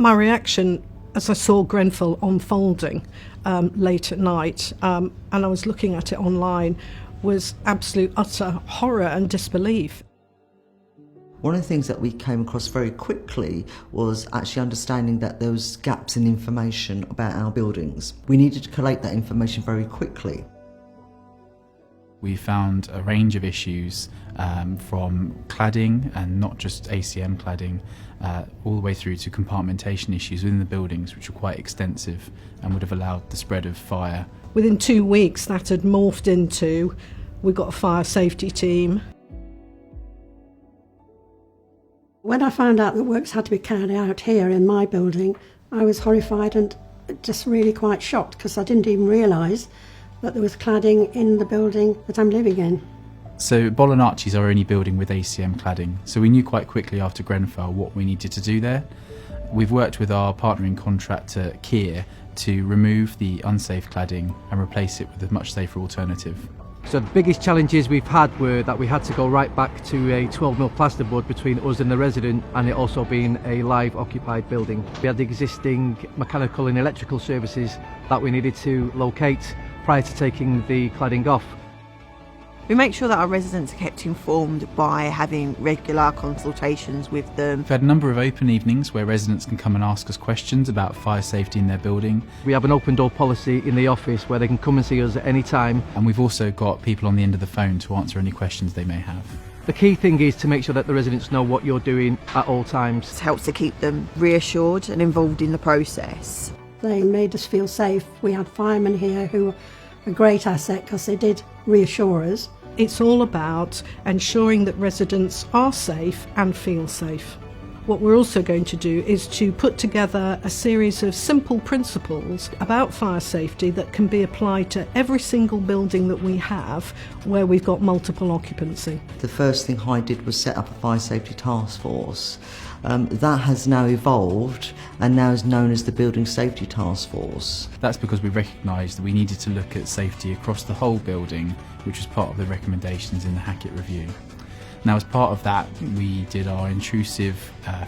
My reaction as I saw Grenfell unfolding late at night, and I was looking at it online, was absolute utter horror and disbelief. One of the things that we came across very quickly was actually understanding that there was gaps in information about our buildings. We needed to collate that information very quickly. We found a range of issues from cladding, and not just ACM cladding, all the way through to compartmentation issues within the buildings, which were quite extensive and would have allowed the spread of fire. Within 2 weeks that had morphed into, we got a fire safety team. When I found out that works had to be carried out here in my building, I was horrified and just really quite shocked, because I didn't even realise that there was cladding in the building that I'm living in. So Bollinarchi is our only building with ACM cladding, so we knew quite quickly after Grenfell what we needed to do there. We've worked with our partnering contractor Kier to remove the unsafe cladding and replace it with a much safer alternative. So the biggest challenges we've had were that we had to go right back to a 12mm plasterboard between us and the resident, and it also being a live occupied building. We had the existing mechanical and electrical services that we needed to locate prior to taking the cladding off. We make sure that our residents are kept informed by having regular consultations with them. We've had a number of open evenings where residents can come and ask us questions about fire safety in their building. We have an open door policy in the office where they can come and see us at any time. And we've also got people on the end of the phone to answer any questions they may have. The key thing is to make sure that the residents know what you're doing at all times. It helps to keep them reassured and involved in the process. They made us feel safe. We had firemen here who were a great asset because they did reassure us. It's all about ensuring that residents are safe and feel safe. What we're also going to do is to put together a series of simple principles about fire safety that can be applied to every single building that we have where we've got multiple occupancy. The first thing Hyde did was set up a fire safety task force. That has now evolved and now is known as the Building Safety Taskforce. That's because we recognised that we needed to look at safety across the whole building, which was part of the recommendations in the Hackett review. Now, as part of that, we did our intrusive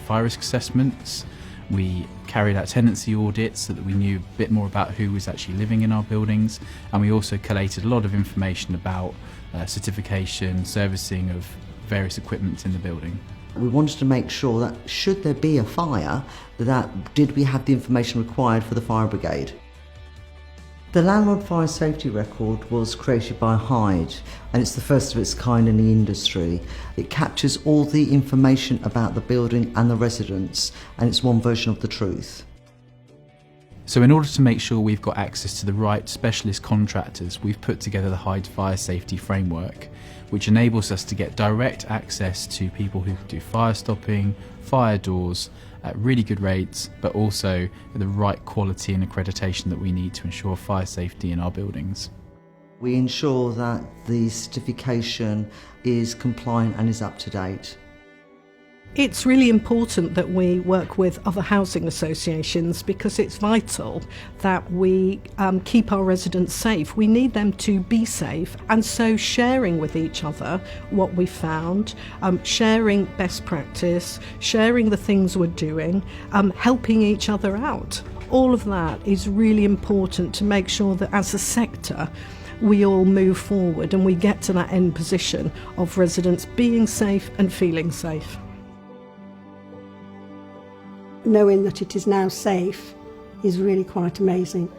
fire risk assessments. We carried out tenancy audits so that we knew a bit more about who was actually living in our buildings, and we also collated a lot of information about certification, servicing of various equipment in the building. We wanted to make sure that should there be a fire, did we have the information required for the fire brigade. The Landlord Fire Safety Record was created by Hyde, and it's the first of its kind in the industry. It captures all the information about the building and the residents, and it's one version of the truth. So in order to make sure we've got access to the right specialist contractors, we've put together the Hyde Fire Safety Framework, which enables us to get direct access to people who can do fire stopping, fire doors, at really good rates, but also the right quality and accreditation that we need to ensure fire safety in our buildings. We ensure that the certification is compliant and is up to date. It's really important that we work with other housing associations because it's vital that we keep our residents safe. We need them to be safe, and so sharing with each other what we found, sharing best practice, sharing the things we're doing, helping each other out. All of that is really important to make sure that as a sector we all move forward and we get to that end position of residents being safe and feeling safe. Knowing that it is now safe is really quite amazing.